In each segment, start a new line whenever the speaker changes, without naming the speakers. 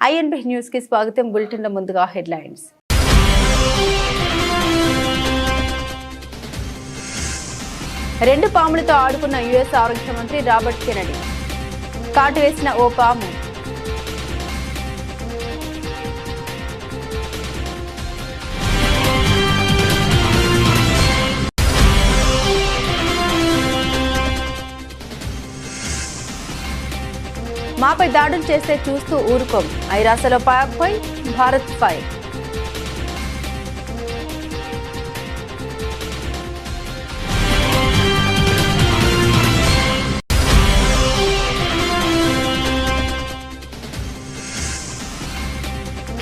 INB news కి స్వాగతం. Bulletin లో ముందుగా హెడ్లైన్స్. రెండు పాములతో ఆడుకున్న యుఎస్ ఆరోగ్య మంత్రి రాబర్ట్ కెనడీ. కాటు వేసిన ఓ పాము. మాపై దాడులు చేస్తే చూస్తూ ఊరుకోం. ఐరాసలో పాక్పై భారత్ ఫైర్.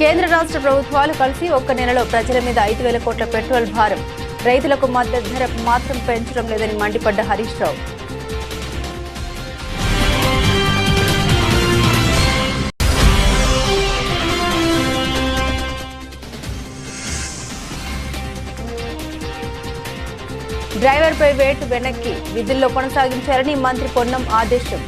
కేంద్ర రాష్ట్ర ప్రభుత్వాలు కలిసి ఒక్క నెలలో ప్రజల మీద 5,000 కోట్ల పెట్రోల్ భారం. రైతులకు మద్దతు ధర మాత్రం పెంచడం లేదని మండిపడ్డ హరీష్ రావు. డ్రైవర్పై వేటు వెనక్కి విధుల్లో కొనసాగించాలని మంత్రి పొన్నం ఆదేశం.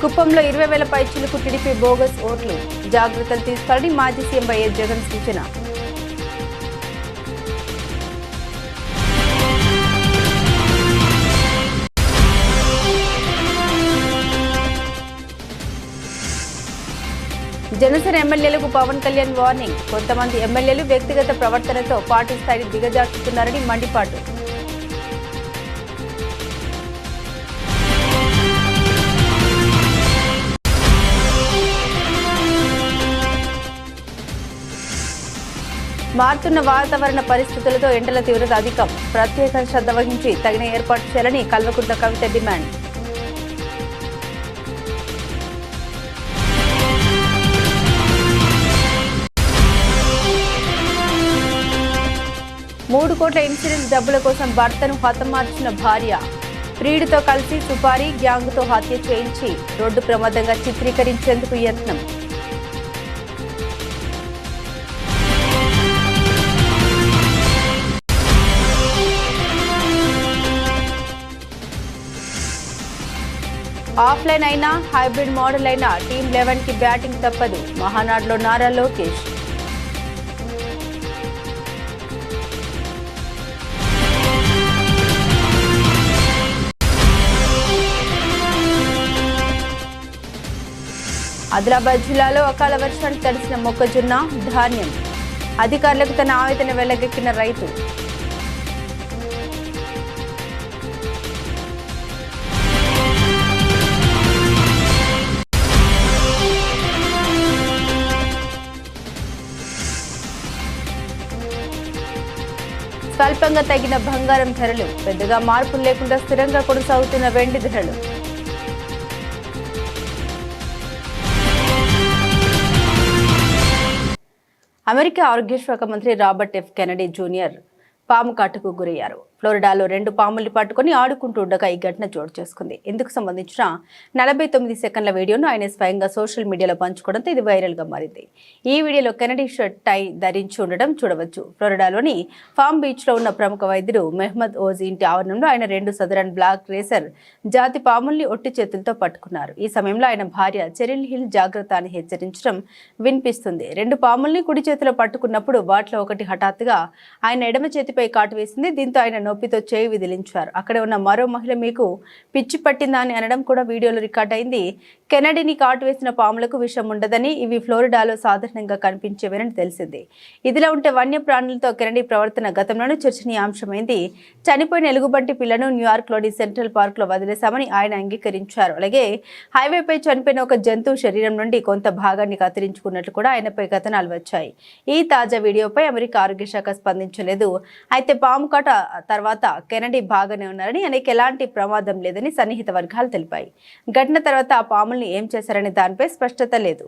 కుప్పంలో 20,000 పైచిలకు టీడీపీ బోగస్ ఓట్లు. జాగ్రత్తలు తీసుకోవాలని మాజీ సీఎం వైఎస్ జగన్ సూచన. జనసేన ఎమ్మెల్యేలకు పవన్ కళ్యాణ్ వార్నింగ్. కొంతమంది ఎమ్మెల్యేలు వ్యక్తిగత ప్రవర్తనతో పార్టీ స్థాయిని దిగజార్చుతున్నారని మండిపాటు. మారుతున్న వాతావరణ పరిస్థితులతో ఎండల తీవ్రత అధికం. ప్రత్యేక శ్రద్ధ వహించి తగిన ఏర్పాటు చేయాలని కల్వకుంట్ల కవిత డిమాండ్. $3 కోట్ల ఇన్సూరెన్స్ డబ్బుల కోసం భర్తను హతమార్చిన భార్య. ప్రియుడితో కలిసి సుపారీ గ్యాంగ్తో హత్య చేయించి రోడ్డు ప్రమాదంగా చిత్రీకరించేందుకు యత్నం. ఆఫ్లైన్ అయినా హైబ్రిడ్ మోడల్ అయినా టీమ్ 11 కి బ్యాటింగ్ తప్పదు. మహానాడులో నారా లోకేష్. ఆదిలాబాద్ జిల్లాలో అకాల వర్షానికి తడిసిన మొక్కజొన్న ధాన్యం. అధికారులకు తన ఆవేదన వెళ్లగక్కిన రైతు. స్వల్పంగా తగ్గిన బంగారం ధరలు. పెద్దగా మార్పులు లేకుండా స్థిరంగా కొనసాగుతున్న వెండి ధరలు. అమెరికా ఆరోగ్య శాఖ మంత్రి రాబర్ట్ ఎఫ్ కెనడీ జూనియర్ పాము కాటుకు గురయ్యారు. ఫ్లోరిడాలో 2 పాముల్ని పట్టుకుని ఆడుకుంటూ ఉండగా ఈ ఘటన చోటు చేసుకుంది. ఇందుకు సంబంధించిన 49 సెకండ్ల వీడియోను ఆయన స్వయంగా సోషల్ మీడియాలో పంచుకోవడంతో ఇది వైరల్ గా మారింది. ఈ వీడియోలో కెనడీ షర్ట్ టై ధరించి ఉండడం చూడవచ్చు. ఫ్లోరిడాలోని ఫామ్ బీచ్ లో ఉన్న ప్రముఖ వైద్యుడు మెహ్మద్ ఓజ్ ఇంటి ఆవరణంలో ఆయన 2 సదరన్ బ్లాక్ రేసర్ జాతి పాముల్ని ఒట్టి చేతులతో పట్టుకున్నారు. ఈ సమయంలో ఆయన భార్య చెరిల్ హిల్ జాగ్రత్త అని హెచ్చరించడం వినిపిస్తుంది. 2 పాముల్ని కుడి చేతిలో పట్టుకున్నప్పుడు వాటిలో ఒకటి హఠాత్తుగా ఆయన ఎడమ చేతిపై కాటు వేసింది. దీంతో ఆయన నొప్పితో చేయి విదిలించారు. అక్కడే ఉన్న మరో మహిళ మీకు పిచ్చి పట్టిందా అని అనడం కూడా వీడియోలో రికార్డ్ అయింది. కెనడీని కాటు వేసిన పాములకు విషం ఉండదని, ఇవి ఫ్లోరిడాలో సాధారణంగా కనిపించేవని తెలిసింది. ఇదిలా ఉంటే వన్య ప్రాణులతో కెనడీ ప్రవర్తన గతంలోనూ చర్చనీయాంశమైంది. చనిపోయిన ఎలుగుబంటి పిల్లను న్యూయార్క్లోని సెంట్రల్ పార్క్ లో వదిలేశామని ఆయన అంగీకరించారు. అలాగే హైవేపై చనిపోయిన ఒక జంతువు శరీరం నుండి కొంత భాగాన్ని కత్తిరించుకున్నట్లు కూడా ఆయనపై కథనాలు వచ్చాయి. ఈ తాజా వీడియోపై అమెరికా ఆరోగ్య శాఖ స్పందించలేదు. అయితే పాము కాట తర్వాత కెనడీ బాగానే ఉన్నారని, ఆయనకి ఎలాంటి ప్రమాదం లేదని సన్నిహిత వర్గాలు తెలిపాయి. ఘటన తర్వాత ఆ పాముల్ని ఏం చేశారనే దానిపై స్పష్టత లేదు.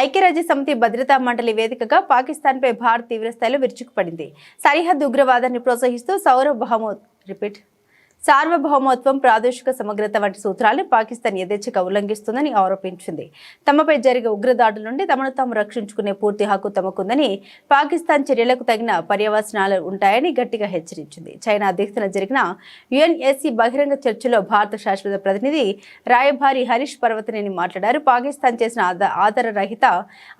ఐక్యరాజ్య సమితి భద్రతా మండలి వేదికగా పాకిస్తాన్పై భారత్ తీవ్రస్థాయిలో విరుచుకుపడింది. సరిహద్దు ఉగ్రవాదాన్ని ప్రోత్సహిస్తూ సార్వభౌమత్వం, ప్రాదేశిక సమగ్రత వంటి సూత్రాలను పాకిస్తాన్ యథేచ్ఛగా ఉల్లంఘిస్తుందని ఆరోపించింది. తమపై జరిగే ఉగ్రదాడుల నుండి తమను తాము రక్షించుకునే పూర్తి హక్కు తమకుందని, పాకిస్తాన్ చర్యలకు తగిన పర్యవసనాలు ఉంటాయని గట్టిగా హెచ్చరించింది. చైనా అధ్యక్షతన జరిగిన యుఎన్ఎస్సి బహిరంగ చర్చలో భారత శాశ్వత ప్రతినిధి రాయభారి హరీష్ పర్వతనేని మాట్లాడారు. పాకిస్తాన్ చేసిన ఆధారరహిత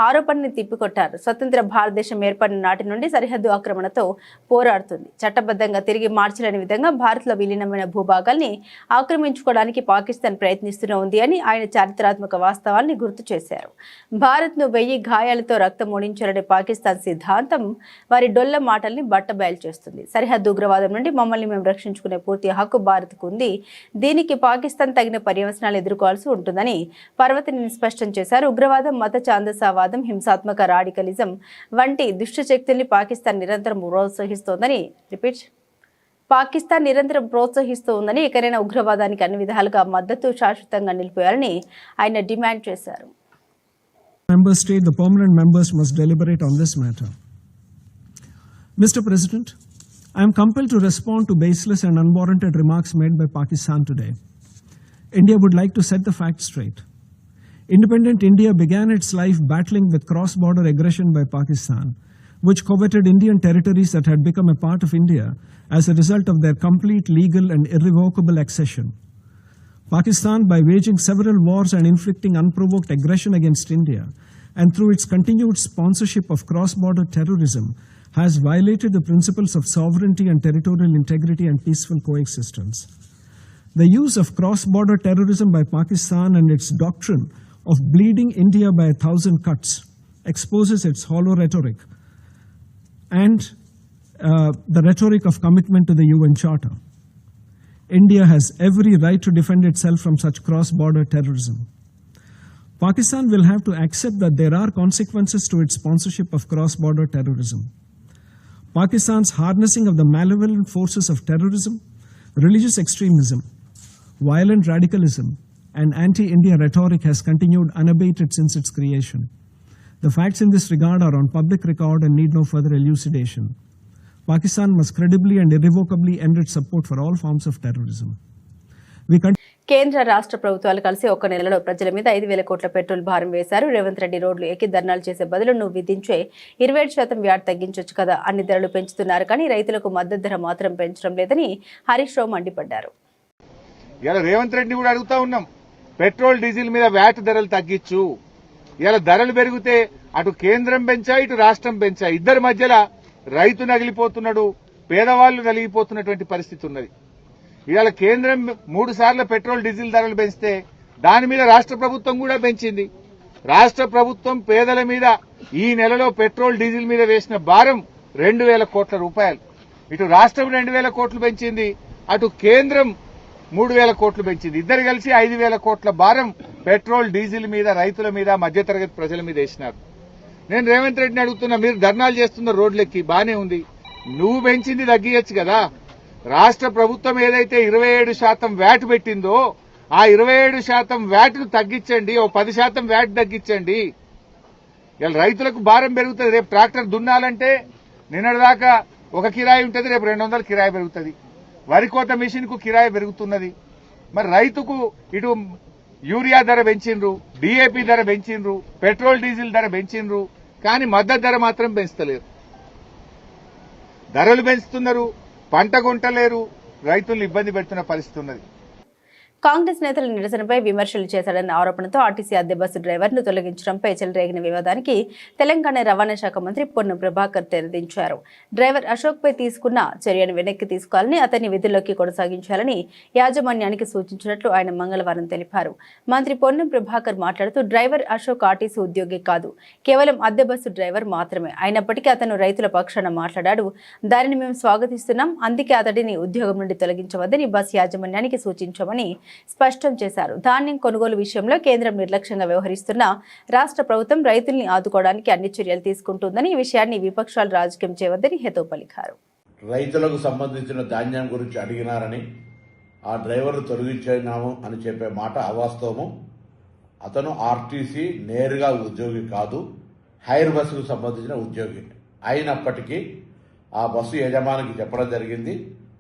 ఆరోపణని తిప్పికొట్టారు. స్వతంత్ర భారతదేశం ఏర్పడిన నాటి నుండి సరిహద్దు ఆక్రమణతో పోరాడుతుంది. చట్టబద్ధంగా తిరిగి మార్చలేని విధంగా భారత్లో విలీనం భూభాగాల్ని ఆక్రమించుకోవడానికి పాకిస్తాన్ ప్రయత్నిస్తూనే ఉంది అని ఆయన చారిత్రాత్మక వాస్తవాల్ని గుర్తు చేశారు. భారత్ను 1000 గాయాలతో రక్తం ఓడించాలనే పాకిస్తాన్ సిద్ధాంతం వారి డొల్ల మాటల్ని బట్టబయలు చేస్తుంది. సరిహద్దు ఉగ్రవాదం నుండి మమ్మల్ని మేము రక్షించుకునే పూర్తి హక్కు భారత్కు ఉంది. దీనికి పాకిస్తాన్ తగిన పర్యవసనాలు ఎదుర్కోవాల్సి ఉంటుందని పర్వతనేని స్పష్టం చేశారు. ఉగ్రవాదం, మత ఛాందసవాదం, హింసాత్మక రాడికలిజం వంటి దుష్టశక్తుల్ని పాకిస్తాన్ నిరంతరం ప్రోత్సహిస్తూ ఉందని, ఎక్కడైనా ఉగ్రవాదానికి అన్ని విధాలుగా మద్దతు శాశ్వతంగా నిలిపేయాలని ఆయన డిమాండ్ చేశారు.
Member state, the permanent members must deliberate on this matter. Mr. President, I am compelled to respond to baseless and unwarranted remarks made by Pakistan today. India would like to set the facts straight. Independent India began its life battling with cross-border aggression by Pakistan, which coveted Indian territories that had become a part of India as a result of their complete legal and irrevocable accession. Pakistan, by waging several wars and inflicting unprovoked aggression against India, and through its continued sponsorship of cross-border terrorism, has violated the principles of sovereignty and territorial integrity and peaceful coexistence. The use of cross-border terrorism by Pakistan and its doctrine of bleeding India by 1,000 cuts exposes its hollow rhetoric and the rhetoric of commitment to the UN Charter. India has every right to defend itself from such cross-border terrorism. Pakistan will have to accept that there are consequences to its sponsorship of cross-border terrorism. Pakistan's harnessing of the malevolent forces of terrorism, religious extremism, violent radicalism, and anti-India rhetoric has continued unabated since its creation. The facts in this regard are on public record and need no further elucidation. Pakistan must credibly and irrevocably end its support for all forms of terrorism.
కేంద్ర రాష్ట్ర ప్రభుత్వాలు కలిసి ఒక్క నెలలో ప్రజల మీద 5,000 కోట్ల petrol భారం వేశారు. రేవంత్ రెడ్డి రోడ్లు ఎక్కి ధర్నాలు చేసే బదులు నువ్వు విధించే 27% వ్యాట్ తగ్గించొచ్చు కదా, అన్ని ధరలు పెంచుతున్నారు కానీ రైతులకు మద్దతు ధర మాత్రం పెంచడం లేదని హరీష్ రావు మండిపడ్డారు.
ఇలా రేవంత్ రెడ్డి కూడా అడుగుతా ఉన్నాం, పెట్రోల్ డీజిల్ మీద వ్యాట్ ధరలు తగ్గించు. ఇలా ధరలు పెరిగితే అటు కేంద్రం పెంచా ఇటు రాష్ట్రం పెంచా, ఇద్దరి మధ్యలో రైతు నగిలిపోతున్నాడు, పేదవాళ్లు నలిగిపోతున్నటువంటి పరిస్థితి ఉన్నది. ఇవాళ కేంద్రం 3 సార్లు పెట్రోల్ డీజిల్ ధరలు పెంచితే దాని మీద రాష్ట్ర ప్రభుత్వం కూడా పెంచింది. రాష్ట్ర ప్రభుత్వం పేదల మీద ఈ నెలలో పెట్రోల్ డీజిల్ మీద వేసిన భారం 2,000 కోట్ల రూపాయలు. ఇటు రాష్ట్రం 2,000 కోట్లు పెంచింది, అటు కేంద్రం 3,000 కోట్లు పెంచింది. ఇద్దరు కలిసి 5,000 కోట్ల భారం పెట్రోల్ డీజిల్ మీద, రైతుల మీద, మధ్యతరగతి ప్రజల మీద వేసినారు. నేను రేవంత్ రెడ్డిని అడుగుతున్నా, మీరు ధర్నాలు చేస్తున్న రోడ్లెక్కి బానే ఉంది, నువ్వు పెంచింది తగ్గియచ్చు కదా. రాష్ట్ర ప్రభుత్వం ఏదైతే 27% వ్యాట్ పెట్టిందో ఆ 27% వ్యాట్ను తగ్గించండి, ఓ 10% వ్యాట్ తగ్గించండి. ఇలా రైతులకు భారం పెరుగుతుంది. రేపు ట్రాక్టర్ దున్నాలంటే నిన్నటిదాకా ఒక కిరాయి ఉంటుంది, రేపు 200 కిరాయి పెరుగుతుంది. వరి కోత మిషన్ కు కిరాయి పెరుగుతున్నది. మరి రైతుకు ఇటు యూరియా ధర పెంచిండ్రు, డిఏపి ధర పెంచిండ్రు, పెట్రోల్ డీజిల్ ధర పెంచిండ్రు, కానీ మద్దతు ధర మాత్రం పెంచుతలేరు. ధరలు పెంచుతున్నారు, పంట కొంటలేరు, రైతులు ఇబ్బంది పెడుతున్న పరిస్థితి ఉన్నది.
కాంగ్రెస్ నేతల నిరసనపై విమర్శలు చేశాడన్న ఆరోపణతో ఆర్టీసీ అద్దె బస్సు డ్రైవర్ను తొలగించడంపై చెలరేగిన వివాదానికి తెలంగాణ రవాణా శాఖ మంత్రి పొన్నం ప్రభాకర్ తెరదించారు. డ్రైవర్ అశోక్పై తీసుకున్న చర్యను వెనక్కి తీసుకోవాలని, అతన్ని విధుల్లోకి కొనసాగించాలని యాజమాన్యానికి సూచించినట్లు ఆయన మంగళవారం తెలిపారు. మంత్రి పొన్నం ప్రభాకర్ మాట్లాడుతూ, డ్రైవర్ అశోక్ ఆర్టీసీ ఉద్యోగి కాదు, కేవలం అద్దె బస్సు డ్రైవర్ మాత్రమే. అయినప్పటికీ అతను రైతుల పక్షాన మాట్లాడాడు. దానిని మేము స్వాగతిస్తున్నాం. అందుకే అతడిని ఉద్యోగం నుండి తొలగించవద్దని బస్ యాజమాన్యానికి సూచించామని స్పష్టం చేశారు. ధాన్యం కొనుగోలు విషయంలో కేంద్రం నిర్లక్ష్యంగా వ్యవహరిస్తున్న రాష్ట్ర ప్రభుత్వం రైతుల్ని ఆదుకోవడానికి అన్ని చర్యలు తీసుకుంటుందని, ఈ విషయాన్ని విపక్షాలు రాజకీయం చేయవద్దని హితవు పలికారు.
రైతులకు సంబంధించిన ధాన్యం గురించి అడిగినారని ఆ డ్రైవర్ తొలగించాము అని చెప్పే మాట అవాస్తవము. అతను ఆర్టీసీ నేరుగా ఉద్యోగి కాదు, హైర్ బస్సుకు సంబంధించిన ఉద్యోగి. అయినప్పటికీ ఆ బస్సు యజమానికి చెప్పడం జరిగింది,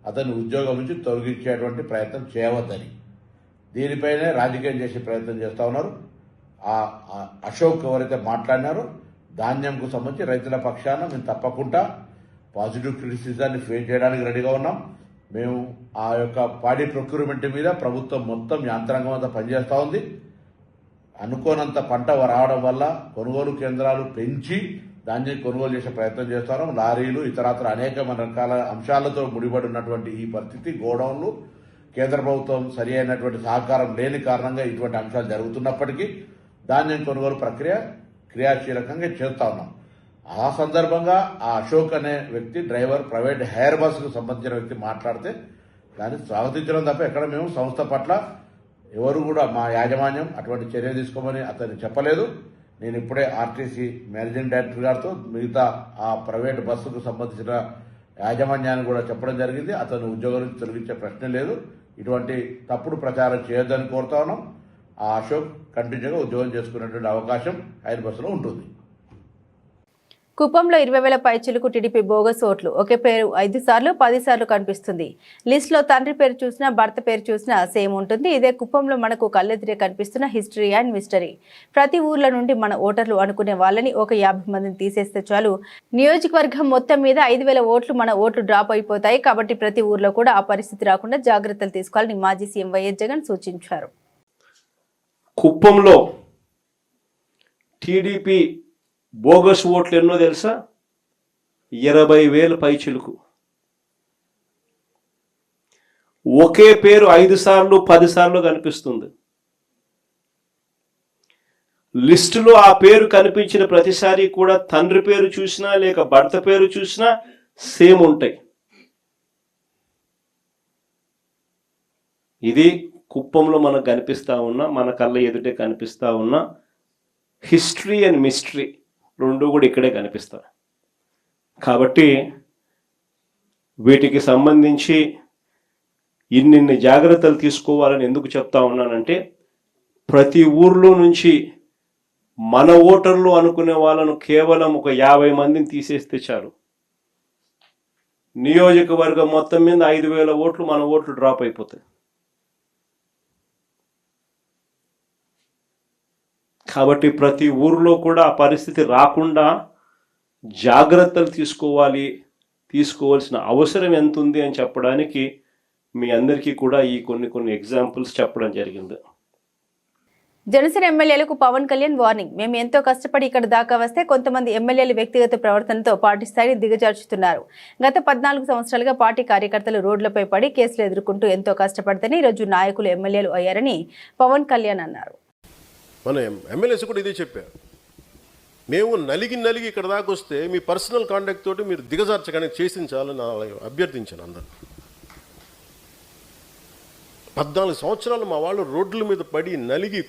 అతని ఉద్యోగం నుంచి తొలగించేటువంటి ప్రయత్నం చేయవద్దని, దీనిపైనే రాజకీయం చేసే ప్రయత్నం చేస్తూ ఉన్నారు. ఆ అశోక్ ఎవరైతే మాట్లాడినారో ధాన్యంకు సంబంధించి రైతుల పక్షాన మేము తప్పకుండా పాజిటివ్ క్రిటిసిజాన్ని ఫేస్ చేయడానికి రెడీగా ఉన్నాం. మేము ఆ యొక్క పాడి ప్రొక్యూర్మెంట్ మీద ప్రభుత్వం మొత్తం యంత్రాంగం అంతా పనిచేస్తూ ఉంది. అనుకోనంత పంట రావడం వల్ల కొనుగోలు కేంద్రాలు పెంచి ధాన్యం కొనుగోలు చేసే ప్రయత్నం చేస్తున్నాం. లారీలు ఇతరత్ర అనేక రకాల అంశాలతో ముడిపడి ఉన్నటువంటి ఈ పరిస్థితి, గోడౌన్లు, కేంద్ర ప్రభుత్వం సరి అయినటువంటి సహకారం లేని కారణంగా ఇటువంటి అంశాలు జరుగుతున్నప్పటికీ ధాన్యం కొనుగోలు ప్రక్రియ క్రియాశీలకంగా చేస్తా ఉన్నాం. ఆ సందర్భంగా ఆ అశోక్ అనే వ్యక్తి డ్రైవర్ ప్రైవేట్ హైర్ బస్సుకు సంబంధించిన వ్యక్తి మాట్లాడితే దాన్ని స్వాగతించడం తప్ప ఎక్కడ మేము సంస్థ పట్ల ఎవరు కూడా మా యాజమాన్యం అటువంటి చర్య తీసుకోమని అతన్ని చెప్పలేదు. నేను ఇప్పుడే ఆర్టీసీ మేనేజింగ్ డైరెక్టర్ గారితో మిగతా ఆ ప్రైవేట్ బస్సుకు సంబంధించిన యాజమాన్యాన్ని కూడా చెప్పడం జరిగింది. అతను ఉద్యోగం నుంచి తొలగించే ప్రశ్న లేదు. ఇటువంటి తప్పుడు ప్రచారం చేయొద్దని కోరుతా ఉన్నాం. ఆ అశోక్ కంటిన్యూగా ఉద్యోగం చేసుకునేటువంటి అవకాశం హైర్ బస్సులో ఉంటుంది.
కుప్పంలో 20,000 పైచిలకు టీడీపీ బోగస్ ఓట్లు. ఒకే పేరు 5 సార్లు 10 సార్లు కనిపిస్తుంది. లిస్టులో తండ్రి పేరు చూసినా భర్త పేరు చూసినా సేమ్ ఉంటుంది. ఇదే కుప్పంలో మనకు కళ్ళెదిరే కనిపిస్తున్న హిస్టరీ అండ్ మిస్టరీ. ప్రతి ఊర్ల నుండి మన ఓటర్లు అనుకునే వాళ్ళని ఒక 50 మందిని తీసేస్తే చాలు, నియోజకవర్గం మొత్తం మీద 5,000 ఓట్లు మన ఓట్లు డ్రాప్ అయిపోతాయి. కాబట్టి ప్రతి ఊర్లో కూడా ఆ పరిస్థితి రాకుండా జాగ్రత్తలు తీసుకోవాలని మాజీ సీఎం వైఎస్ జగన్ సూచించారు.
కుప్పంలో టీడీపీ బోగస్ ఓట్లు ఎన్నో తెలుసా? 20,000 పైచిలుకు. ఒకే పేరు 5 సార్లు 10 సార్లు కనిపిస్తుంది. లిస్టులో ఆ పేరు కనిపించిన ప్రతిసారి కూడా తండ్రి పేరు చూసినా లేక భర్త పేరు చూసినా సేమ్ ఉంటాయి. ఇది కుప్పంలో మనకు కనిపిస్తా ఉన్న, మన కళ్ళ ఎదుటే కనిపిస్తా ఉన్న హిస్టరీ అండ్ మిస్టరీ రెండు కూడా ఇక్కడే కనిపిస్తాయి. కాబట్టి వీటికి సంబంధించి ఇన్నిన్ని జాగ్రత్తలు తీసుకోవాలని ఎందుకు చెప్తా ఉన్నానంటే, ప్రతి ఊర్లో నుంచి మన ఓటర్లు అనుకునే వాళ్ళను కేవలం ఒక 50 మందిని తీసేస్తే చాలు, నియోజకవర్గం మొత్తం మీద 5,000 ఓట్లు మన ఓట్లు డ్రాప్ అయిపోతాయి. కాబట్టి ప్రతి ఊరిలో కూడా ఆ పరిస్థితి రాకుండా జాగ్రత్తలు తీసుకోవాల్సిన అవసరం ఎంత ఉంది అని చెప్పడానికి మీ అందరికీ కూడా ఈ కొన్ని ఎగ్జాంపుల్స్ చెప్పడం జరిగింది.
జనసేన ఎమ్మెల్యేలకు పవన్ కళ్యాణ్ వార్నింగ్. మేము ఎంతో కష్టపడి ఇక్కడ దాకా వస్తే కొంతమంది ఎమ్మెల్యేలు వ్యక్తిగత ప్రవర్తనతో పార్టీ స్థాయిని దిగజార్చుతున్నారు. గత 14 సంవత్సరాలుగా పార్టీ కార్యకర్తలు రోడ్లపై పడి కేసులు ఎదుర్కొంటూ ఎంతో కష్టపడితేనే ఈరోజు నాయకులు ఎమ్మెల్యేలు అయ్యారని పవన్ కళ్యాణ్ అన్నారు.
మన ఎమ్మెల్యేస్ కూడా ఇదే చెప్పారు. మేము నలిగి ఇక్కడ దాకా వస్తే మీ పర్సనల్ కాంటాక్ట్ తోటి మీరు దిగజార్చడానికి చేసించాలని అభ్యర్థించాను అందరు. 14 సంవత్సరాలు మా వాళ్ళు రోడ్ల మీద పడి నలిగి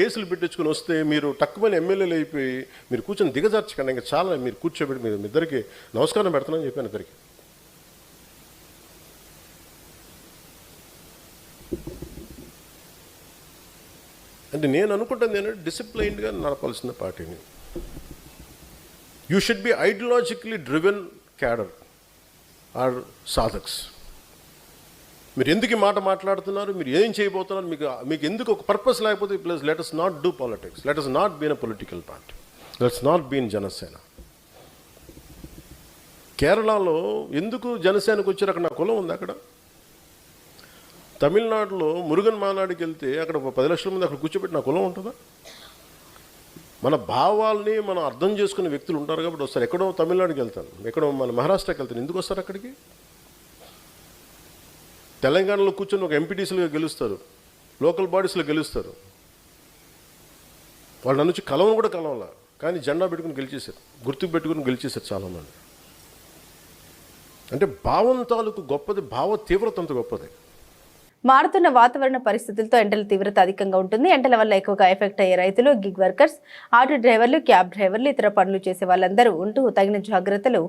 కేసులు పెట్టించుకుని వస్తే మీరు తక్కువని ఎమ్మెల్యేలు అయిపోయి మీరు కూర్చొని దిగజార్చకండి. ఇంకా చాలా మీరు కూర్చోబెట్టి మీరు ఇద్దరికి నమస్కారం పెడతానని చెప్పాను ఇద్దరికి. అంటే నేను అనుకుంటుంది ఏంటంటే డిసిప్లైన్డ్గా నడపాల్సిన పార్టీని. You should be ideologically driven cadre or sadhaks. మీరు ఎందుకు ఈ మాట మాట్లాడుతున్నారు, మీరు ఏం చేయబోతున్నారు, మీకు ఎందుకు ఒక పర్పస్ లేకపోతే please let us not do politics, let us not be in a political party, let's not be in Janasena. కేరళలో ఎందుకు జనసేనకు వచ్చారు? అక్కడ నా కులం ఉంది. అక్కడ తమిళనాడులో మురుగన్ మానాడికి వెళ్తే అక్కడ 10 లక్షల మంది అక్కడ కూర్చోబెట్టి నా కులం ఉంటుందా? మన భావాల్ని మనం అర్థం చేసుకునే వ్యక్తులు ఉంటారు కాబట్టి వస్తారు. ఎక్కడో తమిళనాడుకి వెళ్తాను, ఎక్కడో మన మహారాష్ట్రకి వెళ్తాను, ఎందుకు వస్తారు అక్కడికి? తెలంగాణలో కూర్చొని ఒక ఎంపీటీసీలుగా గెలుస్తారు, లోకల్ బాడీస్లో గెలుస్తారు. వాళ్ళు నన్ను కలవను కూడా కలవాల, కానీ జెండా పెట్టుకుని గెలిచేశారు, గుర్తుకు పెట్టుకుని గెలిచేశారు చాలామంది. అంటే భావం తాలూకు గొప్పది, భావ తీవ్రత అంత గొప్పది.
మారుతున్న వాతావరణ పరిస్థితులతో ఎండల తీవ్రత అధికంగా ఉంటుంది. ఎండల వల్ల ఎక్కువగా ఎఫెక్ట్ అయ్యే రైతులు, గిగ్ వర్కర్స్, ఆటో డ్రైవర్లు, క్యాబ్ డ్రైవర్లు, ఇతర పనులు చేసే వాళ్ళందరూ ఉంటూ తగిన జాగ్రత్తలు.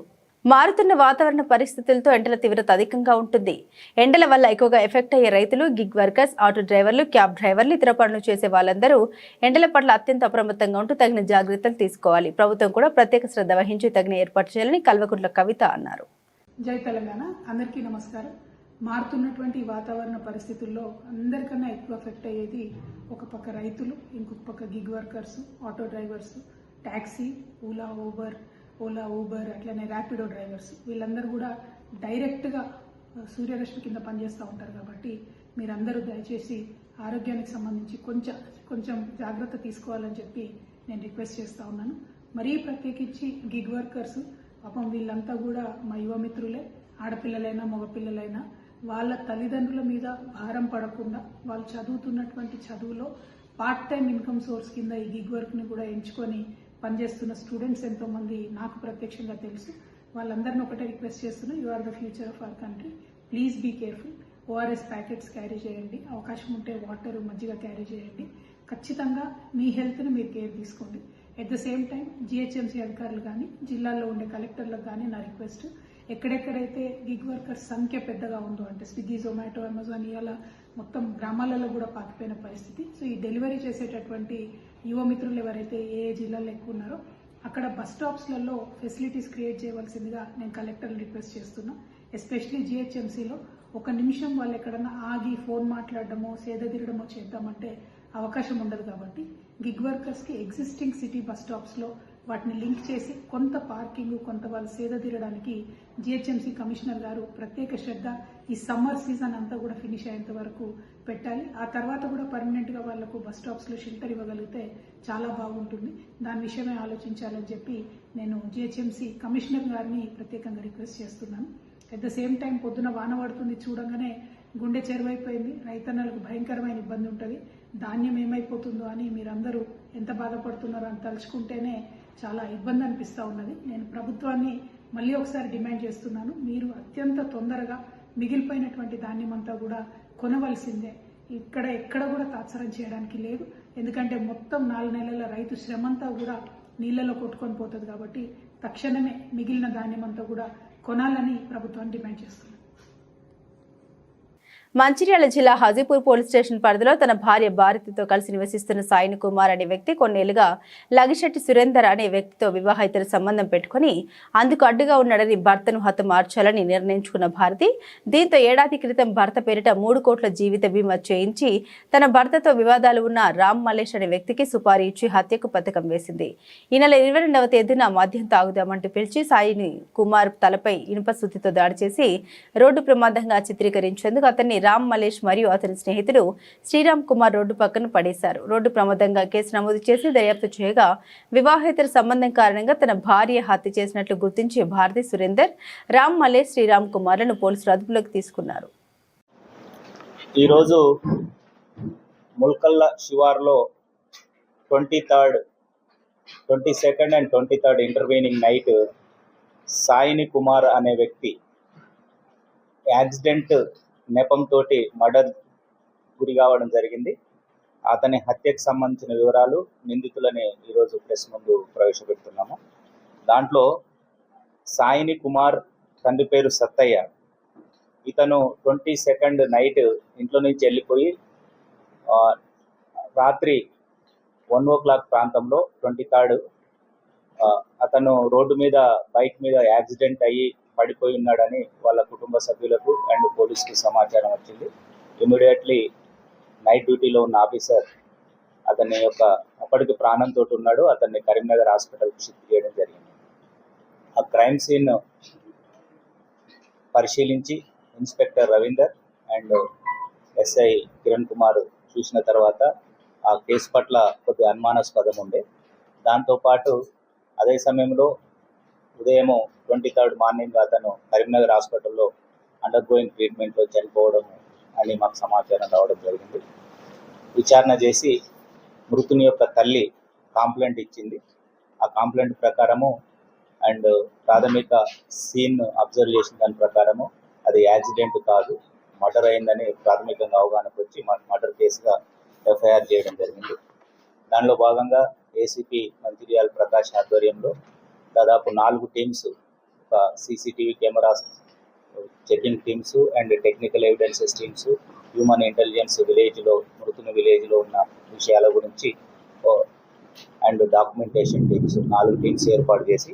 మారుతున్న వాతావరణ పరిస్థితులతో ఎండల తీవ్రత అధికంగా ఉంటుంది. ఎండల వల్ల ఎక్కువగా ఎఫెక్ట్ అయ్యే రైతులు, గిగ్ వర్కర్స్, ఆటో డ్రైవర్లు, క్యాబ్ డ్రైవర్లు, ఇతర పనులు చేసే వాళ్ళందరూ ఎండల పట్ల అత్యంత అప్రమత్తంగా ఉంటూ తగిన జాగ్రత్తలు తీసుకోవాలి. ప్రభుత్వం కూడా ప్రత్యేక శ్రద్ధ వహించి తగిన ఏర్పాటు చేయాలని కల్వకుంట్ల కవిత అన్నారు.
జై తెలంగాణ. అందరికీ నమస్కారం. మారుతున్నటువంటి వాతావరణ పరిస్థితుల్లో అందరికన్నా ఎక్కువ ఎఫెక్ట్ అయ్యేది ఒక పక్క రైతులు, ఇంకొక పక్క gig workers, auto drivers, taxi, Ola Uber అట్లనే ర్యాపిడో డ్రైవర్స్, వీళ్ళందరూ కూడా డైరెక్ట్గా సూర్యరశ్మి కింద పనిచేస్తూ ఉంటారు. కాబట్టి మీరందరూ దయచేసి ఆరోగ్యానికి సంబంధించి కొంచెం జాగ్రత్త తీసుకోవాలని చెప్పి నేను రిక్వెస్ట్ చేస్తూ ఉన్నాను. మరీ ప్రత్యేకించి గిగ్ వర్కర్స్, పాపం వీళ్ళంతా కూడా మా యువమిత్రులే, ఆడపిల్లలైనా మగపిల్లలైనా వాళ్ళ తల్లిదండ్రుల మీద భారం పడకుండా వాళ్ళు చదువుతున్నటువంటి చదువులో పార్ట్ టైం ఇన్కమ్ సోర్స్ కింద ఈ గిగ్ వర్క్ని కూడా ఎంచుకొని పనిచేస్తున్న స్టూడెంట్స్ ఎంతోమంది నాకు ప్రత్యక్షంగా తెలుసు. వాళ్ళందరినీ ఒకటే రిక్వెస్ట్ చేస్తున్నా, you are the future of our country, please be careful. ORS packets carry చేయండి, అవకాశం ఉంటే వాటర్ మజ్జిగ క్యారీ చేయండి. ఖచ్చితంగా మీ హెల్త్ని మీరు కేర్ తీసుకోండి. At the same time GHMC అధికారులు కానీ జిల్లాల్లో ఉండే కలెక్టర్లకు కానీ నా రిక్వెస్ట్, ఎక్కడెక్కడైతే గిగ్ వర్కర్స్ సంఖ్య పెద్దగా ఉందో, అంటే స్విగ్గీ, జొమాటో, అమెజాన్ ఇలా మొత్తం గ్రామాలలో కూడా పాకిపోయిన పరిస్థితి. సో ఈ డెలివరీ చేసేటటువంటి యువమిత్రులు ఎవరైతే ఏ జిల్లాలో ఎక్కువ ఉన్నారో అక్కడ బస్ స్టాప్స్లలో ఫెసిలిటీస్ క్రియేట్ చేయవలసిందిగా నేను కలెక్టర్ని రిక్వెస్ట్ చేస్తున్నా. ఎస్పెషలీ జిహెచ్ఎంసీలో ఒక నిమిషం వాళ్ళు ఎక్కడన్నా ఆగి ఫోన్ మాట్లాడడమో సేదతీరడమో చేద్దామంటే అవకాశం ఉండదు. కాబట్టి గిగ్ వర్కర్స్కి ఎగ్జిస్టింగ్ సిటీ బస్ స్టాప్స్లో వాటిని లింక్ చేసి కొంత పార్కింగ్, కొంత వాళ్ళు సేదతీరడానికి జిహెచ్ఎంసీ కమిషనర్ గారు ప్రత్యేక శ్రద్ధ ఈ సమ్మర్ సీజన్ అంతా కూడా ఫినిష్ అయ్యేంత వరకు పెట్టాలి. ఆ తర్వాత కూడా పర్మనెంట్గా వాళ్లకు బస్ స్టాప్స్లో షెల్టర్ ఇవ్వగలిగితే చాలా బాగుంటుంది. దాని విషయమే ఆలోచించాలని చెప్పి నేను జిహెచ్ఎంసీ కమిషనర్ గారిని ప్రత్యేకంగా రిక్వెస్ట్ చేస్తున్నాను. అట్ ద సేమ్ టైం పొద్దున వాన పడుతుంది, చూడంగానే గుండె చెరువైపోయింది, రైతన్నలకు భయంకరమైన ఇబ్బంది ఉంటుంది. ధాన్యం ఏమైపోతుందో అని మీరందరూ ఎంత బాధపడుతున్నారో అని తలుచుకుంటేనే చాలా ఇబ్బంది అనిపిస్తూ ఉన్నది. నేను ప్రభుత్వాన్ని మళ్ళీ ఒకసారి డిమాండ్ చేస్తున్నాను, మీరు అత్యంత తొందరగా మిగిలిపోయినటువంటి ధాన్యం అంతా కూడా కొనవలసిందే. ఎక్కడ కూడా తాత్సారం చేయడానికి లేదు. ఎందుకంటే మొత్తం 4 నెలల రైతు శ్రమంతా కూడా నీళ్లలో కొట్టుకొని పోతుంది. కాబట్టి తక్షణమే మిగిలిన ధాన్యం అంతా కూడా కొనాలని ప్రభుత్వాన్ని డిమాండ్ చేస్తున్నాను.
మంచిర్యాల జిల్లా హాజీపూర్ పోలీస్ స్టేషన్ పరిధిలో తన భార్య భారతితో కలిసి నివసిస్తున్న సాయిని కుమార్ అనే వ్యక్తి కొన్నేళ్లుగా లగిశెట్టి సురేందర్ అనే వ్యక్తితో వివాహేతర సంబంధం పెట్టుకుని అందుకు అడ్డుగా ఉన్నాడని భర్తను హతమార్చాలని నిర్ణయించుకున్న భారతి దీంతో ఏడాది క్రితం భర్త పేరిట 3 కోట్ల జీవిత బీమా చేయించి తన భర్తతో వివాదాలు ఉన్న రామ్ మలేష్ అనే వ్యక్తికి సుపారీ ఇచ్చి హత్యకు పథకం వేసింది. ఈ నెల 22వ తేదీన మద్యం తాగుదామంటూ పిలిచి సాయిని కుమార్ తలపై ఇనుప సుత్తితో దాడి చేసి రోడ్డు ప్రమాదంగా చిత్రీకరించేందుకు అతన్ని రామ్ మలేష్ మరియు అతని స్నేహితుడు శ్రీరామ్ కుమార్ రోడ్డు పక్కన పడేశారు. రోడ్డు ప్రమాదంగా కేసు నమోదు చేసి దర్యాప్తు చేయగా వివాహేతర సంబంధం కారణంగా తన భార్య హత్య చేసినట్లు గుర్తించి భారతి, సురేందర్, రామ్ మలేష్, శ్రీరామ్ కుమార్లను పోలీసులు అదుపులోకి తీసుకున్నారు.
ఈరోజు ముల్కల్ల శివార్లో 22nd and 23rd intervening night Saini Kumar అనే వ్యక్తి యాక్సిడెంట్ నెపంతో మర్డర్ గురి కావడం జరిగింది. అతని హత్యకు సంబంధించిన వివరాలు, నిందితులని ఈరోజు ప్రెస్ ముందు ప్రవేశపెడుతున్నాము. దాంట్లో సాయిని కుమార్ తండ్రి పేరు సత్తయ్య. ఇతను 22nd నైట్ ఇంట్లో నుంచి వెళ్ళిపోయి రాత్రి 1 o'clock ప్రాంతంలో 23rd అతను రోడ్డు మీద బైక్ మీద యాక్సిడెంట్ అయ్యి పడిపోయి ఉన్నాడని వాళ్ళ కుటుంబ సభ్యులకు అండ్ పోలీసుకు సమాచారం వచ్చింది. ఇమీడియట్లీ నైట్ డ్యూటీలో ఉన్న ఆఫీసర్ అతని అప్పటికి ప్రాణంతో ఉన్నాడు, అతన్ని కరీంనగర్ హాస్పిటల్కి షిఫ్ట్ చేయడం జరిగింది. ఆ క్రైమ్ సీన్ పరిశీలించి inspector Ravinder and SI Kiran Kumar చూసిన తర్వాత ఆ కేసు పట్ల కొద్ది అనుమానాస్పదం ఉండే. దాంతోపాటు అదే సమయంలో ఉదయం 23rd మార్నింగ్ అతను కరీంనగర్ హాస్పిటల్లో అండర్గోయింగ్ ట్రీట్మెంట్లో చనిపోవడం అని మాకు సమాచారం రావడం జరిగింది. విచారణ చేసి మృతుని యొక్క తల్లి కాంప్లైంట్ ఇచ్చింది. ఆ కాంప్లైంట్ ప్రకారము అండ్ ప్రాథమిక సీన్ అబ్జర్వ్ చేసిన దాని ప్రకారము అది యాక్సిడెంట్ కాదు, మర్డర్ అయిందని ప్రాథమికంగా అవగాహనకు వచ్చి మర్డర్ కేసుగా ఎఫ్ఐఆర్ చేయడం జరిగింది. దానిలో భాగంగా ఏసీపీ మంచిర్యాల ప్రకాష్ ఆధ్వర్యంలో దాదాపు 4 టీమ్స్, ఒక CCTV cameras checking teams and technical evidences teams, human intelligence మృతుని విలేజ్లో ఉన్న విషయాల గురించి అండ్ డాక్యుమెంటేషన్ టీమ్స్ 4 టీమ్స్ ఏర్పాటు చేసి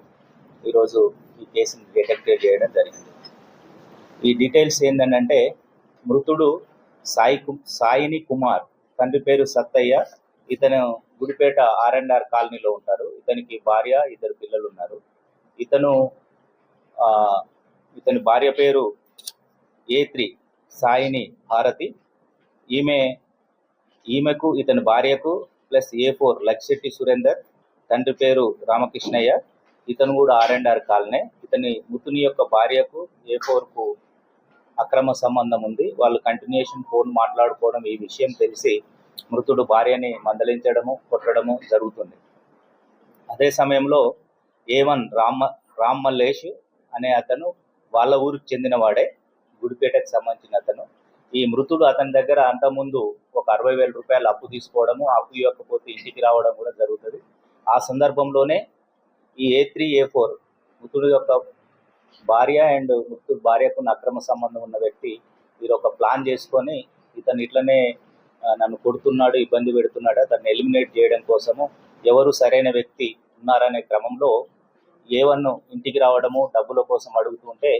ఈరోజు ఈ కేసుని డిటెక్ట్ చేయడం జరిగింది. ఈ డీటెయిల్స్ ఏంటంటే మృతుడు సాయిని కుమార్, తండ్రి పేరు సత్తయ్య, ఇతను గుడిపేట R&R కాలనీలో ఉంటారు. ఇతనికి భార్య, 2 పిల్లలు ఉన్నారు. ఇతని భార్య పేరు A3 సాయిని భారతి. ఈమెకు ఇతని భార్యకు ప్లస్ A4 లక్ష్యటి సురేందర్, తండ్రి పేరు రామకృష్ణయ్య, ఇతను కూడా R&R కాలనీ. మృతుని యొక్క భార్యకు A4కు అక్రమ సంబంధం ఉంది. వాళ్ళు కంటిన్యూషన్ ఫోన్ మాట్లాడుకోవడం, ఈ విషయం తెలిసి మృతుడు భార్యని మందలించడము, కొట్టడము జరుగుతుంది. అదే సమయంలో A1 రామ్ మల్లేష్ అనే అతను వాళ్ళ ఊరికి చెందినవాడే, గుడిపేటకు సంబంధించిన అతను. ఈ మృతుడు అతని దగ్గర అంతకుముందు ఒక 60,000 రూపాయలు అప్పు తీసుకోవడము, అప్పు ఇవ్వకపోతే ఇంటికి రావడం కూడా జరుగుతుంది. ఆ సందర్భంలోనే ఈ A3 A4 మృతుడు యొక్క భార్య అండ్ మృతుడు భార్యకు అక్రమ సంబంధం ఉన్న వ్యక్తి వీరు ఒక ప్లాన్ చేసుకొని ఇతను ఇట్లనే నన్ను కొడుతున్నాడు, ఇబ్బంది పెడుతున్నాడు, అతన్ని ఎలిమినేట్ చేయడం కోసము ఎవరు సరైన వ్యక్తి ఉన్నారనే క్రమంలో A1 ఇంటికి రావడము, డబ్బుల కోసం అడుగుతుంటే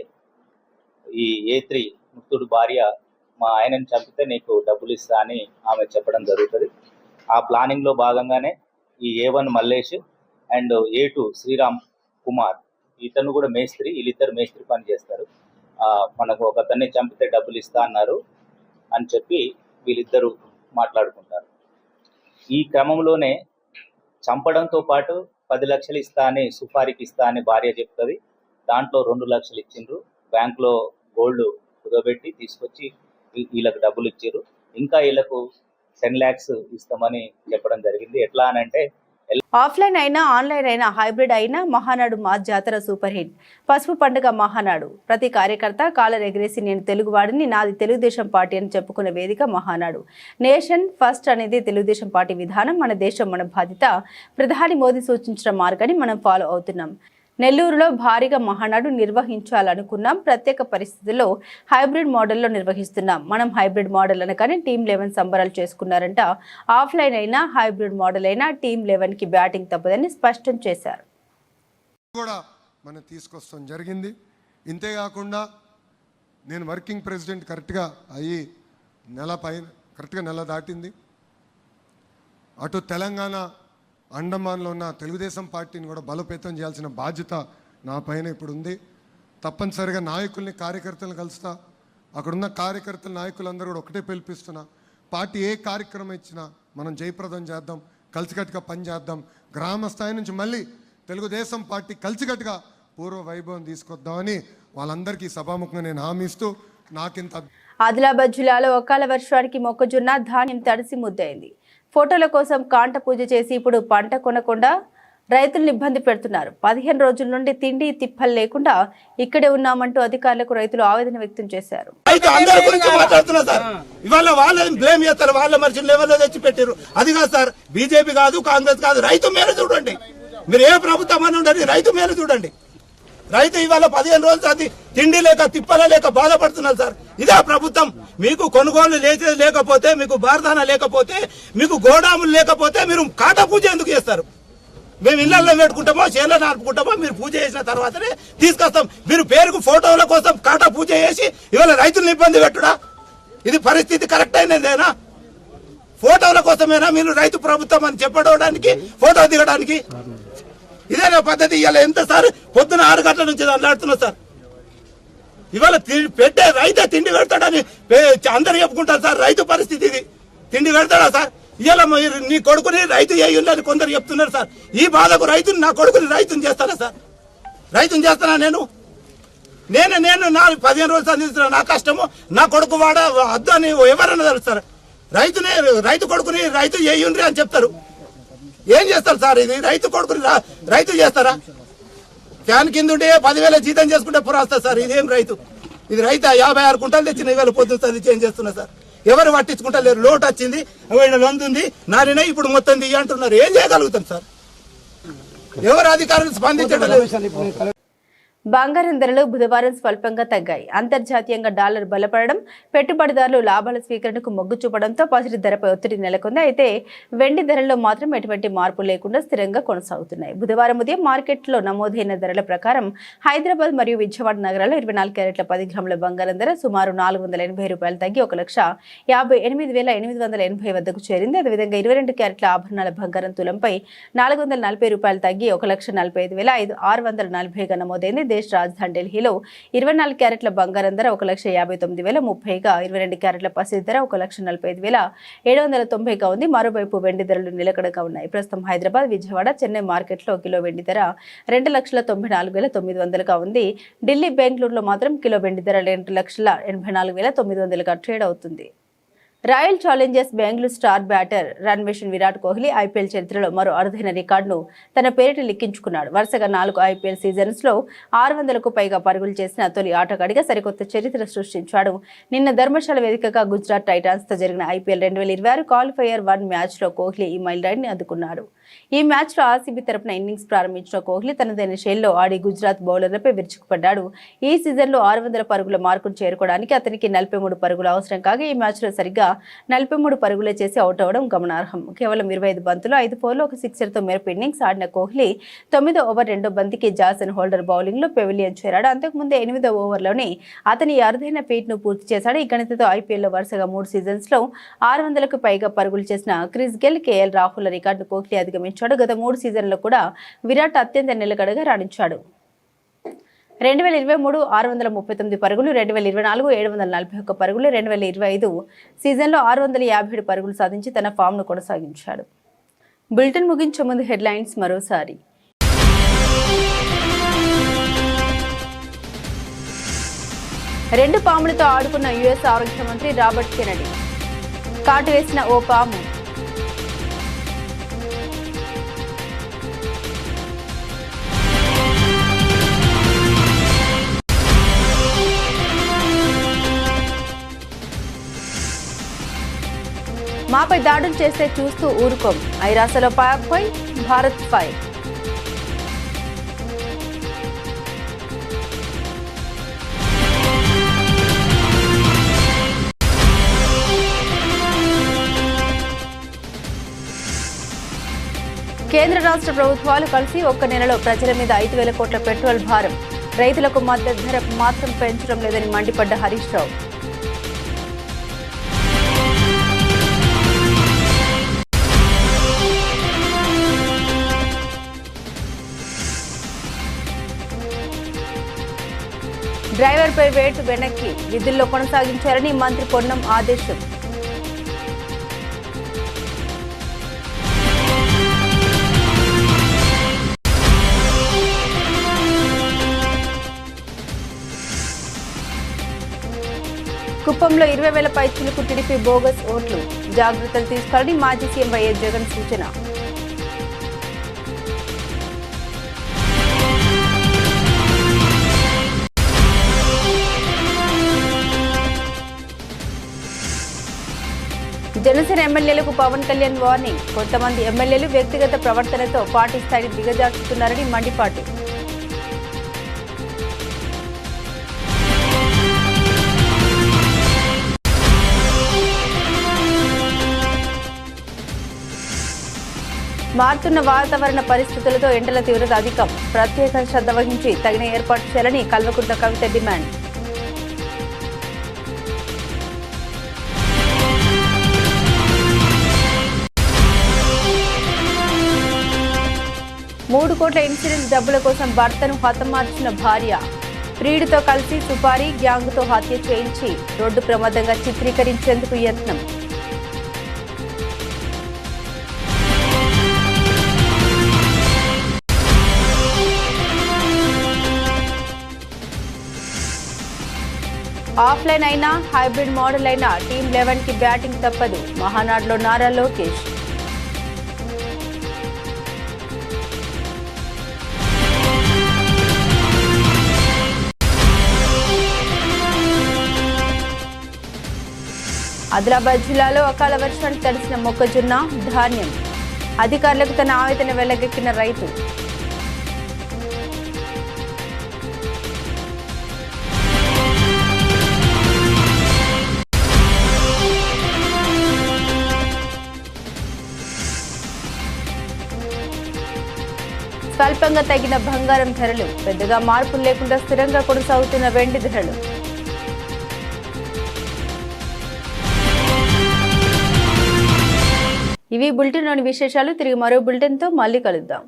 ఈ A3 మృతుడు భార్య మా ఆయనని చంపితే నీకు డబ్బులు ఇస్తా అని ఆమె చెప్పడం జరుగుతుంది. ఆ ప్లానింగ్లో భాగంగానే ఈ A1 Mallesh and A2 Sriram Kumar, ఇతను కూడా మేస్త్రి, వీళ్ళిద్దరు మేస్త్రి పని చేస్తారు. మనకు ఒకతన్ని చంపితే డబ్బులు ఇస్తా అన్నారు అని చెప్పి వీళ్ళిద్దరూ మాట్లాడుకుంటారు. ఈ క్రమంలోనే చంపడంతో పాటు 10 లక్షలు ఇస్తా అని, సుపారీకి ఇస్తా అని భార్య చెప్తుంది. దాంట్లో 2 లక్షలు ఇచ్చిండ్రు. బ్యాంకులో గోల్డ్ కుదబెట్టి తీసుకొచ్చి వీళ్ళకి డబ్బులు ఇచ్చారు. ఇంకా వీళ్ళకు 10 lakhs ఇస్తామని చెప్పడం జరిగింది. ఎట్లా అని అంటే
ఆఫ్లైన్ అయినా ఆన్లైన్ అయినా హైబ్రిడ్ అయినా మహానాడు మా జాతర సూపర్ హిట్. పసుపు పండుగ మహానాడు. ప్రతి కార్యకర్త కాలర్ ఎగిరేసి నేను తెలుగువాడిని, నాది తెలుగుదేశం పార్టీ అని చెప్పుకునే వేదిక మహానాడు. నేషన్ ఫస్ట్ అనేది తెలుగుదేశం పార్టీ విధానం. మన దేశం మన బాధ్యత. ప్రధాని మోదీ సూచించిన మార్గాన్ని మనం ఫాలో అవుతున్నాం. నెల్లూరులో భారీగా మహానాడు నిర్వహించాలనుకున్నాం. ప్రత్యేక పరిస్థితుల్లో హైబ్రిడ్ మోడల్లో నిర్వహిస్తున్నాం. మనం హైబ్రిడ్ మోడల్ అనగానే టీమ్ 11 సంబరాలు చేసుకున్నారంట. ఆఫ్లైన్ అయినా హైబ్రిడ్ మోడల్ అయినా టీమ్ 11కి బ్యాటింగ్ తప్పదని స్పష్టం చేశారు.
కూడా మనం తీసుకొస్తాం జరిగింది. ఇంతేకాకుండా నేను వర్కింగ్ ప్రెసిడెంట్ కరెక్ట్గా అయ్యి కరెక్ట్గా నెల దాటింది. అటు తెలంగాణ అండమాన్లో ఉన్న తెలుగుదేశం పార్టీని కూడా బలోపేతం చేయాల్సిన బాధ్యత నా పైన ఇప్పుడు ఉంది. తప్పనిసరిగా నాయకుల్ని, కార్యకర్తలను కలుస్తా. అక్కడున్న కార్యకర్తల నాయకులందరూ కూడా ఒకటే పిలిపిస్తున్నా, పార్టీ ఏ కార్యక్రమం ఇచ్చినా మనం జయప్రదం చేద్దాం, కలిసికట్టుగా పనిచేద్దాం. గ్రామ స్థాయి నుంచి మళ్ళీ తెలుగుదేశం పార్టీ కలిసికట్టుగా పూర్వ వైభవం తీసుకొద్దామని వాళ్ళందరికీ సభాముఖంగా నేను హామీ ఇస్తూ నాకింత.
ఆదిలాబాద్ జిల్లాలో అకాల వర్షానికి మొక్కజొన్న ధాన్యం తడిసి ముద్దయింది. ఫోటోల కోసం కాంట పూజ చేసి ఇప్పుడు పంట కొనకుండా రైతులను ఇబ్బంది పెడుతున్నారు. 15 రోజుల నుండి తిండి తిప్పలు లేకుండా ఇక్కడే ఉన్నామంటూ అధికారులకు రైతులు ఆవేదన వ్యక్తం చేశారు.
ఇవాళ వాళ్ళని బ్లేమ్ చేస్తారు, వాళ్ళ మనుషులు ఎవరో తెచ్చి పెట్టారు. అది కాదు సార్, బీజేపీ కాదు, కాంగ్రెస్ కాదు, రైతు మేలు చూడండి. మీరు ఏ ప్రభుత్వం అని ఉండండి, రైతు మేలు చూడండి. రైతు ఇవాళ 15 రోజులు అది తిండి లేక తిప్పల లేక బాధపడుతున్నారు సార్. ఇదే ప్రభుత్వం. మీకు కొనుగోలు లేకపోతే, మీకు బార్దాన లేకపోతే, మీకు గోడాములు లేకపోతే మీరు కాటా పూజ ఎందుకు చేస్తారు? మేము ఇళ్లలో పెట్టుకుంటామో, చేలో నాటుకుంటామో, మీరు పూజ చేసిన తర్వాతనే తీసుకొస్తాం. మీరు పేరుకు ఫోటోల కోసం కాటా పూజ చేసి ఇవాళ రైతులను ఇబ్బంది పెట్టుడా? ఇది పరిస్థితి కరెక్ట్ అయినదేనా? ఫోటోల కోసమేనా మీరు రైతు ప్రభుత్వం అని చెప్పడానికి, ఫోటో దిగడానికి? ఇదేనా పద్ధతి? ఇవాళ ఎంత సార్ పొద్దున 6 గంటల నుంచి అల్లాడుతున్నారు సార్. ఇవాళ పెట్టే రైతే తిండి పెడతాడని అందరు చెప్పుకుంటారు సార్. రైతు పరిస్థితి ఇది. తిండి పెడతాడా సార్? ఇవాళ నీ కొడుకుని రైతు చేయాలని కొందరు చెప్తున్నారు సార్. ఈ బాధకు రైతుని, నా కొడుకుని రైతుని చేస్తానా సార్? రైతుని చేస్తానా నేను? నా 15 రోజులు అందిస్తున్నా. నా కష్టము నా కొడుకు వాడ వద్దు అని ఎవరన్నా తెలుస్తారు. రైతు కొడుకుని రైతు చేయండి అని చెప్తారు. ఏం చేస్తారు సార్? ఇది రైతు కొడుకుని రైతు చేస్తారా? ఫ్యాన్ కింద ఉంటే 10,000 జీతం చేసుకుంటే పురాస్తా సార్. ఇదేం రైతు? ఇది రైతు 56 కుంటలు తెచ్చిన ఇవాళ పొద్దుతుంది చేంజ్ చేస్తున్నా సార్. ఎవరు పట్టించుకుంటా లేరు. లోటు వచ్చింది, లొందుంది, నారిన ఇప్పుడు మొత్తం దియ్య అంటున్నారు. ఏం చేయగలుగుతాం సార్? ఎవరు అధికారులు స్పందించడం లేదు.
బంగారం ధరలు బుధవారం స్వల్పంగా తగ్గాయి. అంతర్జాతీయంగా డాలర్ బలపడడం, పెట్టుబడిదారులు లాభాల స్వీకరణకు మొగ్గు చూపడంతో పసిడి ధరపై ఒత్తిడి నెలకొంది. అయితే వెండి ధరల్లో మాత్రం ఎటువంటి మార్పు లేకుండా స్థిరంగా కొనసాగుతున్నాయి. బుధవారం ఉదయం మార్కెట్లో నమోదైన ధరల ప్రకారం హైదరాబాద్ మరియు విజయవాడ నగరాల్లో 24 క్యారెట్ల 10 గ్రాముల బంగారం ధర సుమారు ₹480 తగ్గి 1,58,880 వద్దకు చేరింది. అదేవిధంగా 22 క్యారెట్ల ఆభరణాల బంగారం తులంపై ₹440 తగ్గి 1,45,640గా నమోదైంది. దేశ రాజధాని ఢిల్లీలో 24 క్యారెట్ల బంగారం ధర 1,59,030గా, 22 క్యారెట్ల పసిడి ధర 1,45,790గా ఉంది. మరోవైపు వెండి ధరలు నిలకడగా ఉన్నాయి. ప్రస్తుతం హైదరాబాద్, విజయవాడ, చెన్నై మార్కెట్లో కిలో వెండి ధర 2,94,900గా ఉంది. ఢిల్లీ, బెంగళూరులో మాత్రం కిలో వెండి ధర 2,84,900గా ట్రేడ్ అవుతుంది. Royal challengers Bengaluru star batter run machine Virat Kohli IPL చరిత్రలో మరో అరుదైన రికార్డును తన పేరిట లిఖించుకున్నాడు. వరుసగా 4 ఐపీఎల్ సీజన్స్లో 600కు పైగా పరుగులు చేసిన తొలి ఆటగాడిగా సరికొత్త చరిత్ర సృష్టించాడు. నిన్న ధర్మశాల వేదికగా గుజరాత్ టైటాన్స్తో జరిగిన ఐపీఎల్ 2026 క్వాలిఫైయర్ 1 మ్యాచ్లో కోహ్లీ ఈ మైలురాయిని అందుకున్నారు. ఈ మ్యాచ్లో ఆర్సీబీ తరపున ఇన్నింగ్స్ ప్రారంభించిన కోహ్లీ తనదైన శైలిలో ఆడి గుజరాత్ బౌలర్లపై విరుచుకుపడ్డాడు. ఈ సీజన్లో 600 పరుగుల మార్కును చేరుకోవడానికి అతనికి 43 పరుగులు అవసరం కాగా ఈ మ్యాచ్లో సరిగ్గా 43 పరుగులే చేసి అవుట్ అవ్వడం గమనార్హం. కేవలం 25 బంతులు 5 4లు 1 సిక్సర్తో మెరుపు ఇన్నింగ్స్ ఆడిన కోహ్లీ 9వ ఓవర్ 2వ బంతికి జాసన్ హోల్డర్ బౌలింగ్లో పెవిలియన్ చేరాడు. అంతకుముందే 8వ ఓవర్లోనే అతని అరుదైన ఫీట్ను పూర్తి చేశాడు. ఈ గణితతో ఐపీఎల్లో వరుసగా 3 సీజన్స్లో 600కు పైగా పరుగులు చేసిన క్రిస్ గెల్, కేఎల్ రాహుల్ రికార్డును కోహ్లీ అధిగమించాడు. గత 3 సీజన్లలో కూడా విరాట్ అత్యంత నిలకడగా రాణించాడు. 2023 639 పరుగులు, 2024 741 పరుగులు, 2025 సీజన్లో 657 పరుగులు సాధించి తన ఫామ్ను కొనసాగించాడు. బులెటిన్ ముగించే ముందు హెడ్లైన్స్ మరోసారి. రెండు పాములతో ఆడుకున్న యుఎస్ ఆరోగ్య మంత్రి రాబర్ట్ కెనడీ. కాటు వేసిన ఓ పాము. మాపై దాడులు చేస్తే చూస్తూ ఊరుకోం. ఐరాసలో పాక్పై భారత్ ఫైర్. కేంద్ర రాష్ట్ర ప్రభుత్వాలు కలిసి ఒక్క నెలలో ప్రజల మీద 5,000 కోట్ల పెట్రోల్ భారం. రైతులకు మద్దతు ధర మాత్రం పెంచడం లేదని మండిపడ్డ హరీష్ రావు. డ్రైవర్పై వేటు వెనక్కి విధుల్లో కొనసాగించారని మంత్రి పొన్నం ఆదేశం. కుప్పంలో 20,000 పైచిలకు టీడీపీ బోగస్ ఓట్లు. జాగ్రత్తలు తీసుకోవాలని మాజీ సీఎం వైఎస్ జగన్ సూచన. జనసేన ఎమ్మెల్యేలకు పవన్ కళ్యాణ్ వార్నింగ్. కొంతమంది ఎమ్మెల్యేలు వ్యక్తిగత ప్రవర్తనతో పార్టీ స్థాయిని దిగజార్చుతున్నారని మండిపాటు. మారుతున్న వాతావరణ పరిస్థితులతో ఎండల తీవ్రత అధికం. ప్రత్యేక శ్రద్ధ వహించి తగిన ఏర్పాటు చేయాలని కల్వకుంట్ల కవిత డిమాండ్. $3 కోట్ల ఇన్సూరెన్స్ డబ్బుల కోసం భర్తను హతమార్చిన భార్య. ప్రియుడితో కలిసి సుపారీ గ్యాంగ్తో హత్య చేయించి రోడ్డు ప్రమాదంగా చిత్రీకరించేందుకు యత్నం. ఆఫ్లైన్ అయినా హైబ్రిడ్ మోడల్ అయినా టీమ్ 11కి బ్యాటింగ్ తప్పదు. మహానాడులో నారా లోకేష్. ఆదిలాబాద్ జిల్లాలో అకాల వర్షానికి తడిసిన మొక్కజొన్న, ధాన్యం. అధికారులకు తన ఆవేదన వెళ్లగక్కిన రైతు. స్వల్పంగా తగ్గిన బంగారం ధరలు, పెద్దగా మార్పులు లేకుండా స్థిరంగా కొనసాగుతున్న వెండి ధరలు. ఇవి బులెటిన్లోని విశేషాలు. తిరిగి మరో బులెటిన్తో మళ్ళీ కలుద్దాం.